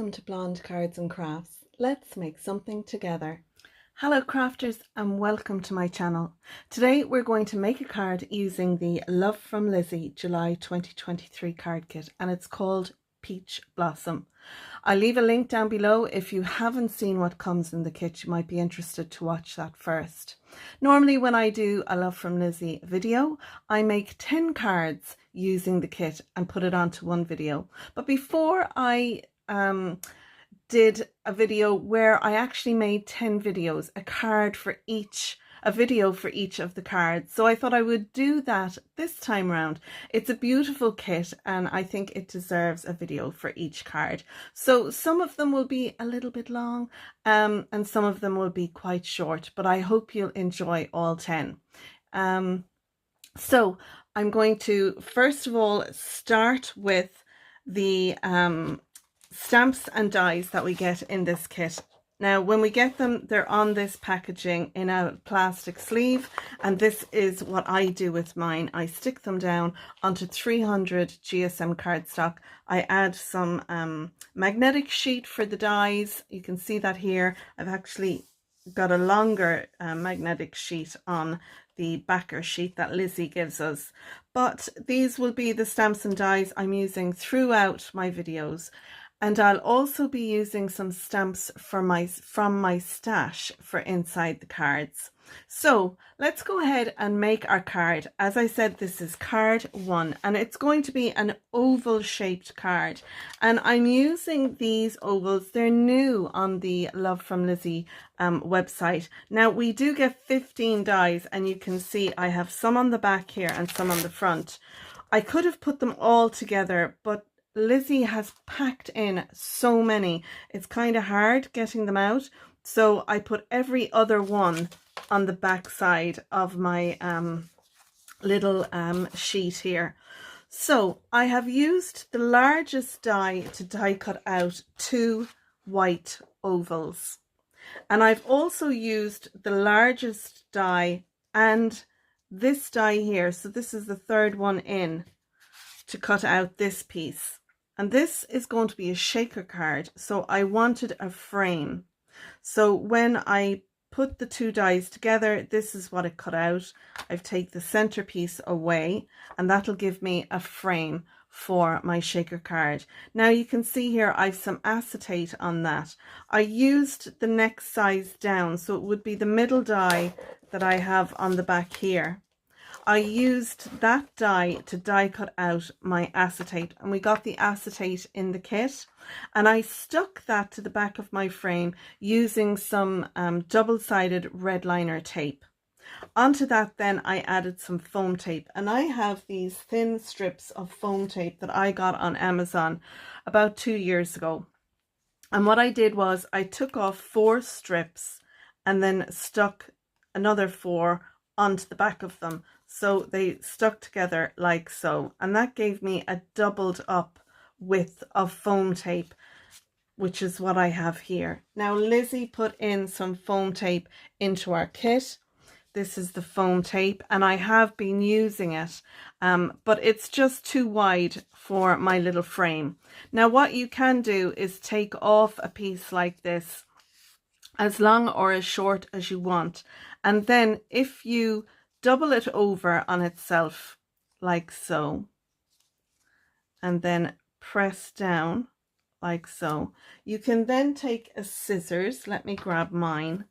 Welcome to Blonde Cards and Crafts. Let's make something together. Hello crafters and welcome to my channel. Today we're going to make a card using the Love from Lizi July 2023 card kit, and it's called Peach Blossom. I'll leave a link down below. If you haven't seen what comes in the kit, you might be interested to watch that first. Normally when I do a Love from Lizi video, I make 10 cards using the kit and put it onto one video. But before I did a video where I actually made 10 videos, a video for each of the cards. So I thought I would do that this time around. It's a beautiful kit and I think it deserves a video for each card. So some of them will be a little bit long and some of them will be quite short, but I hope you'll enjoy all 10. So I'm going to first of all start with the stamps and dies that we get in this kit. Now when we get them, they're on this packaging in a plastic sleeve, and this is what I do with mine. I stick them down onto 300 GSM cardstock. I add some magnetic sheet for the dies. You can see that here. I've actually got a longer magnetic sheet on the backer sheet that Lizi gives us, but these will be the stamps and dies I'm using throughout my videos. And I'll also be using some stamps from my stash for inside the cards. So let's go ahead and make our card. As I said, this is card 1 and it's going to be an oval shaped card. And I'm using these ovals. They're new on the Love from Lizi website. Now we do get 15 dies and you can see I have some on the back here and some on the front. I could have put them all together, but Lizi has packed in so many, it's kind of hard getting them out. So I put every other one on the back side of my little sheet here. So I have used the largest die to die cut out 2 white ovals. And I've also used the largest die and this die here. So this is the third one in to cut out this piece. And this is going to be a shaker card, so I wanted a frame. So when I put the 2 dies together, this is what it cut out. I've taken the centerpiece away and that'll give me a frame for my shaker card. Now you can see here I've some acetate on that. I used the next size down, so it would be the middle die that I have on the back here. I used that die to die cut out my acetate, and we got the acetate in the kit, and I stuck that to the back of my frame using some double-sided red liner tape. Onto that then I added some foam tape, and I have these thin strips of foam tape that I got on Amazon about 2 years ago. And what I did was I took off 4 strips and then stuck another 4 onto the back of them, so they stuck together like so, and that gave me a doubled up width of foam tape, which is what I have here. Now Lizi put in some foam tape into our kit. This is the foam tape and I have been using it, but it's just too wide for my little frame. Now what you can do is take off a piece like this, as long or as short as you want, and then if you double it over on itself like so and then press down like so, you can then take a scissors. Let me grab mine.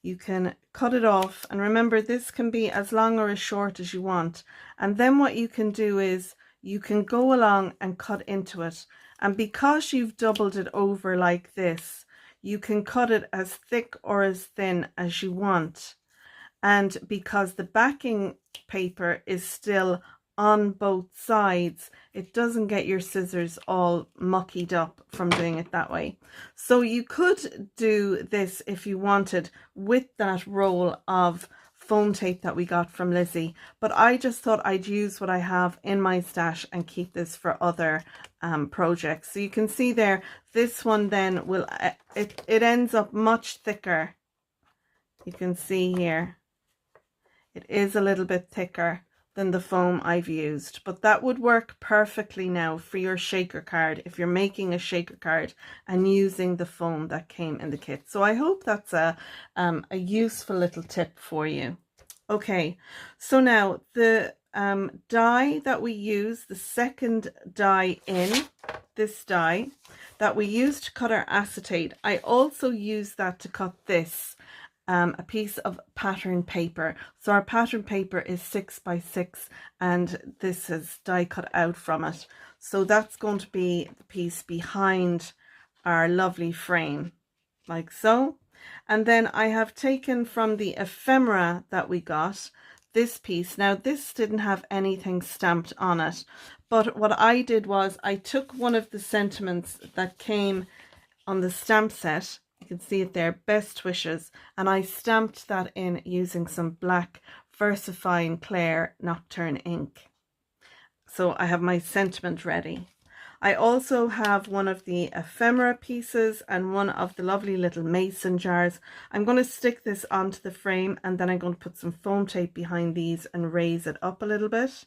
You can cut it off, and remember this can be as long or as short as you want, and then what you can do is you can go along and cut into it, and because you've doubled it over like this, you can cut it as thick or as thin as you want. And because the backing paper is still on both sides, it doesn't get your scissors all muckied up from doing it that way. So you could do this if you wanted with that roll of foam tape that we got from Lizi, but I just thought I'd use what I have in my stash and keep this for other projects. So you can see there, this one then will it ends up much thicker. You can see here it is a little bit thicker, than the foam I've used, but that would work perfectly now for your shaker card if you're making a shaker card and using the foam that came in the kit. So I hope that's a useful little tip for you. Okay, so now the die that we use, the second die in, this die that we used to cut our acetate, I also use that to cut this, a piece of pattern paper. So our pattern paper is 6 by 6 and this is die cut out from it. So that's going to be the piece behind our lovely frame, like so. And then I have taken from the ephemera that we got this piece. Now this didn't have anything stamped on it, but what I did was I took one of the sentiments that came on the stamp set. You can see it there, best wishes, and I stamped that in using some black VersaFine Clair Nocturne ink. So I have my sentiment ready. I also have one of the ephemera pieces and one of the lovely little mason jars. I'm going to stick this onto the frame and then I'm going to put some foam tape behind these and raise it up a little bit.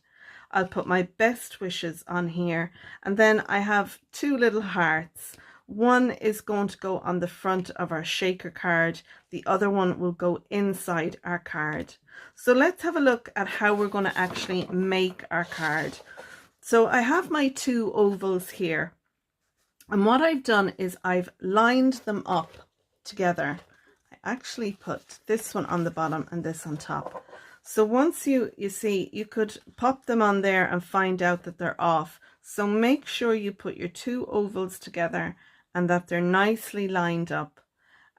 I'll put my best wishes on here, and then I have two little hearts. One is going to go on the front of our shaker card. The other one will go inside our card. So let's have a look at how we're going to actually make our card. So I have my two ovals here, and what I've done is I've lined them up together. I actually put this one on the bottom and this on top. So once you see, you could pop them on there and find out that they're off. So make sure you put your two ovals together and that they're nicely lined up.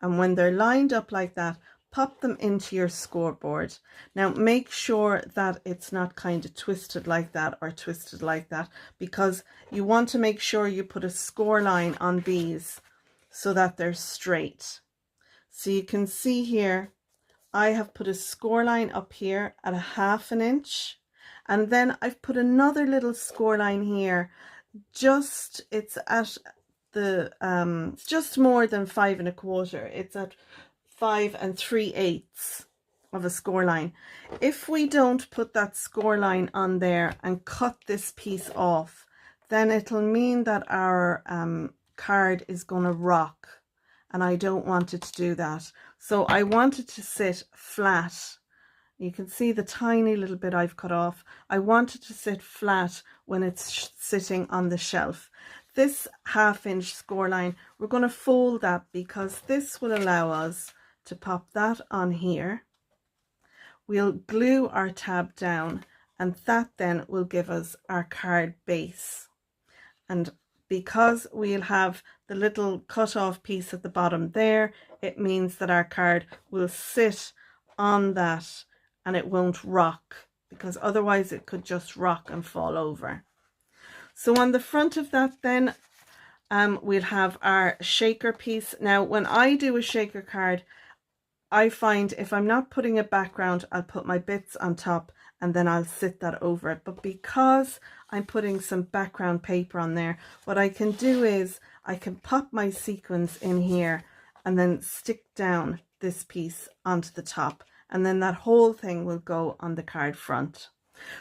And when they're lined up like that, pop them into your scoreboard. Now make sure that it's not kind of twisted like that or twisted like that, because you want to make sure you put a score line on these so that they're straight. So you can see here, I have put a score line up here at 1/2 inch, and then I've put another little score line here, just it's at the it's just more than 5 1/4. It's at 5 3/8 of a score line. If we don't put that score line on there and cut this piece off, then it'll mean that our card is going to rock, and I don't want it to do that. So I want it to sit flat. You can see the tiny little bit I've cut off. I want it to sit flat when it's sitting on the shelf. This 1/2 inch score line, we're going to fold that because this will allow us to pop that on here. We'll glue our tab down, and that then will give us our card base. And because we'll have the little cut off piece at the bottom there, it means that our card will sit on that and it won't rock, because otherwise it could just rock and fall over. So on the front of that then, we'll have our shaker piece. Now when I do a shaker card, I find if I'm not putting a background, I'll put my bits on top and then I'll sit that over it. But because I'm putting some background paper on there, what I can do is I can pop my sequins in here and then stick down this piece onto the top, and then that whole thing will go on the card front.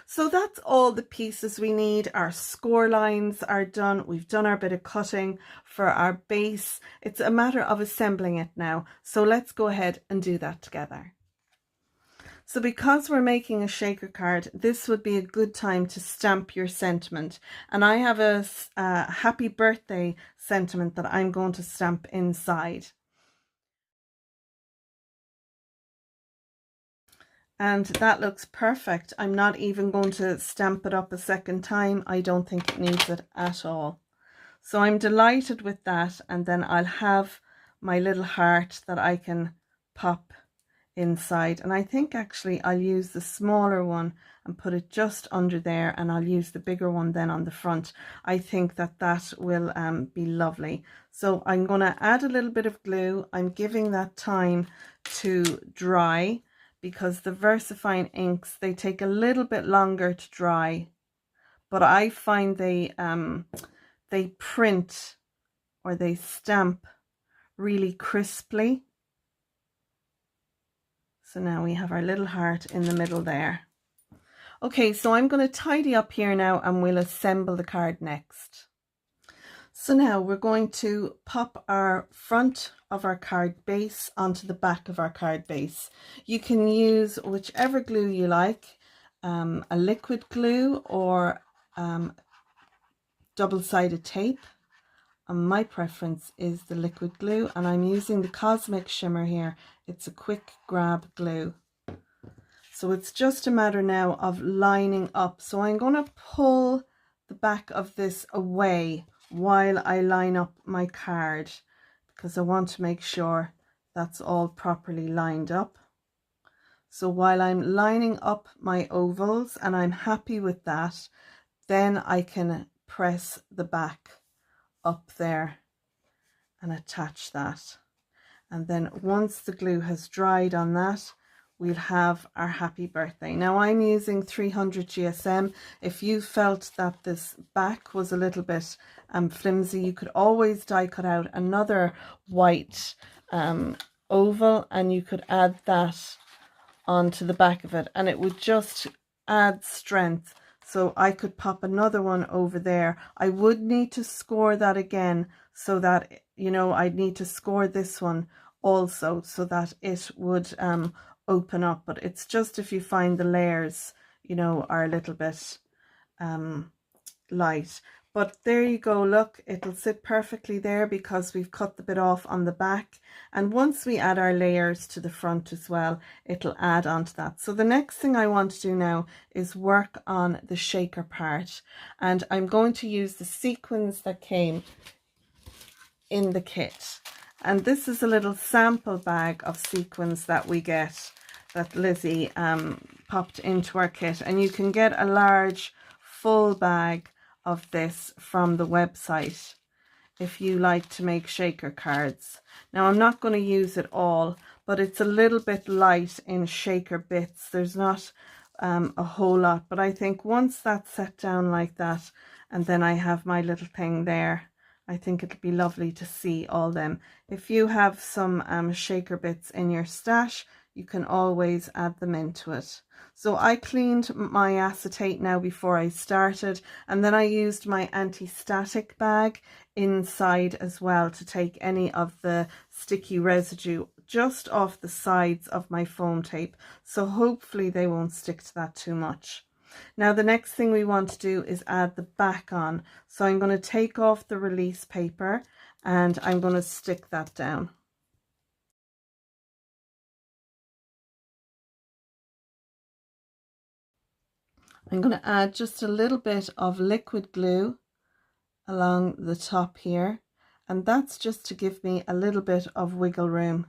So that's all the pieces we need. Our score lines are done. We've done our bit of cutting for our base. It's a matter of assembling it now. So let's go ahead and do that together. So because we're making a shaker card, this would be a good time to stamp your sentiment. And I have a happy birthday sentiment that I'm going to stamp inside. And that looks perfect. I'm not even going to stamp it up a second time. I don't think it needs it at all. So I'm delighted with that. And then I'll have my little heart that I can pop inside. And I think actually I'll use the smaller one and put it just under there, and I'll use the bigger one then on the front. I think that that will be lovely. So I'm going to add a little bit of glue. I'm giving that time to dry, because the VersaFine inks, they take a little bit longer to dry, but I find they print or they stamp really crisply. So now we have our little heart in the middle there. Okay, so I'm going to tidy up here now and we'll assemble the card next. So now we're going to pop our front of our card base onto the back of our card base. You can use whichever glue you like, a liquid glue or double-sided tape. And my preference is the liquid glue, and I'm using the Cosmic Shimmer here. It's a quick grab glue. So it's just a matter now of lining up. So I'm going to pull the back of this away while I line up my card, because I want to make sure that's all properly lined up. So while I'm lining up my ovals and I'm happy with that, then I can press the back up there and attach that. And then once the glue has dried on that, we'll have our happy birthday. Now I'm using 300 GSM. If you felt that this back was a little bit flimsy, you could always die cut out another white oval and you could add that onto the back of it, and it would just add strength. So I could pop another one over there. I would need to score that again, so that, you know, I'd need to score this one also so that it would open up. But it's just if you find the layers, you know, are a little bit light. But there you go, look, it'll sit perfectly there because we've cut the bit off on the back. And once we add our layers to the front as well, it'll add on to that. So the next thing I want to do now is work on the shaker part. And I'm going to use the sequins that came in the kit. And this is a little sample bag of sequins that we get, that Lizi popped into our kit. And you can get a large full bag of this from the website if you like to make shaker cards. Now I'm not going to use it all, but it's a little bit light in shaker bits. There's not a whole lot, but I think once that's set down like that, and then I have my little thing there, I think it'll be lovely to see all them. If you have some shaker bits in your stash, you can always add them into it. So I cleaned my acetate now before I started, and then I used my anti-static bag inside as well to take any of the sticky residue just off the sides of my foam tape. So hopefully they won't stick to that too much. Now the next thing we want to do is add the back on. So I'm going to take off the release paper and I'm going to stick that down. I'm going to add just a little bit of liquid glue along the top here, and that's just to give me a little bit of wiggle room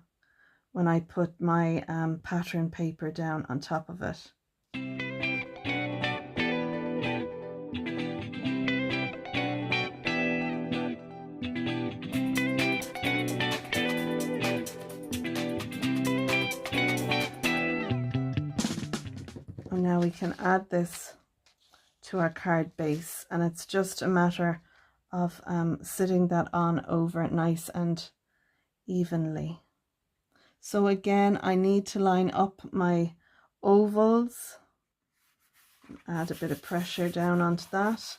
when I put my pattern paper down on top of it. And now we can add this to our card base, and it's just a matter of sitting that on over nice and evenly. So again, I need to line up my ovals, add a bit of pressure down onto that,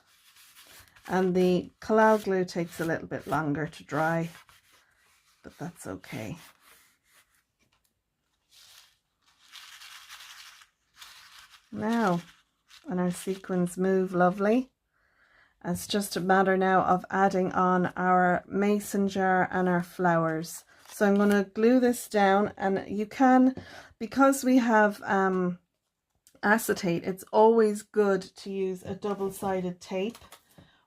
and the collal glue takes a little bit longer to dry, but that's okay. Now, and our sequins move lovely. It's just a matter now of adding on our mason jar and our flowers. So I'm going to glue this down, and you can, because we have acetate, it's always good to use a double-sided tape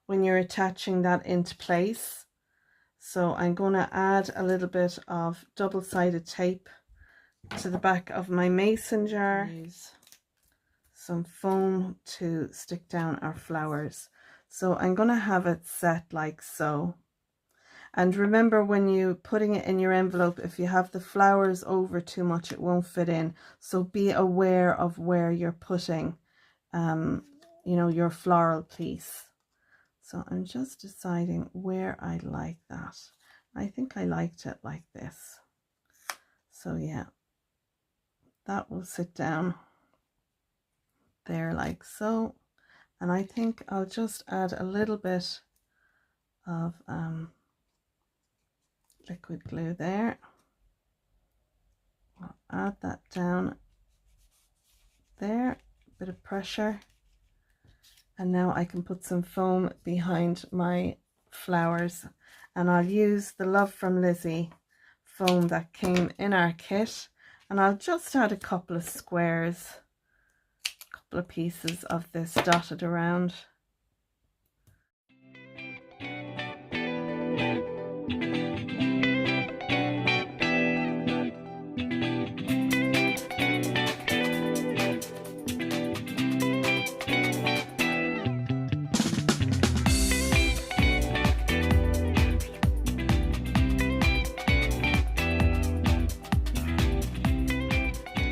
when you're attaching that into place. So I'm going to add a little bit of double-sided tape to the back of my mason jar. Use some foam to stick down our flowers. So I'm going to have it set like so. And remember, when you're putting it in your envelope, if you have the flowers over too much, it won't fit in. So be aware of where you're putting, you know, your floral piece. So I'm just deciding where I like that. I think I liked it like this. So yeah, that will sit down there like so. And I think I'll just add a little bit of liquid glue there. I'll add that down there, a bit of pressure. And now I can put some foam behind my flowers, and I'll use the Love from Lizi foam that came in our kit, and I'll just add a couple of squares, a couple of pieces of this dotted around.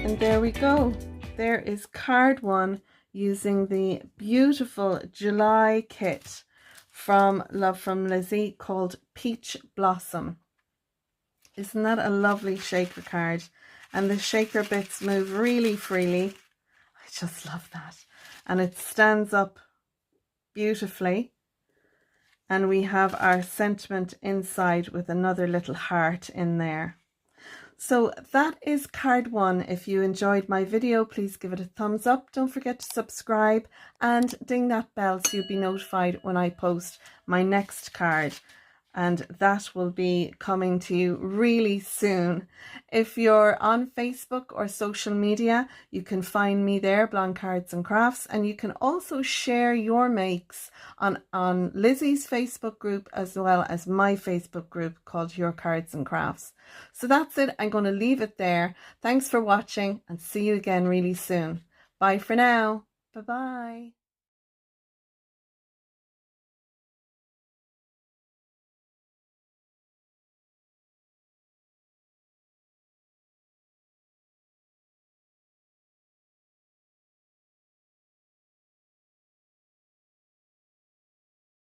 And there we go. There is card one using the beautiful July kit from Love from Lizi called Peach Blossom. Isn't that a lovely shaker card? And the shaker bits move really freely. I just love that. And it stands up beautifully. And we have our sentiment inside with another little heart in there. So that is card one. If you enjoyed my video, please give it a thumbs up. Don't forget to subscribe and ding that bell so you'll be notified when I post my next card. And that will be coming to you really soon. If you're on Facebook or social media, you can find me there, Blonde Cards and Crafts, and you can also share your makes on Lizzie's Facebook group as well as my Facebook group called Your Cards and Crafts. So that's it. I'm going to leave it there. Thanks for watching and see you again really soon. Bye for now. Bye-bye.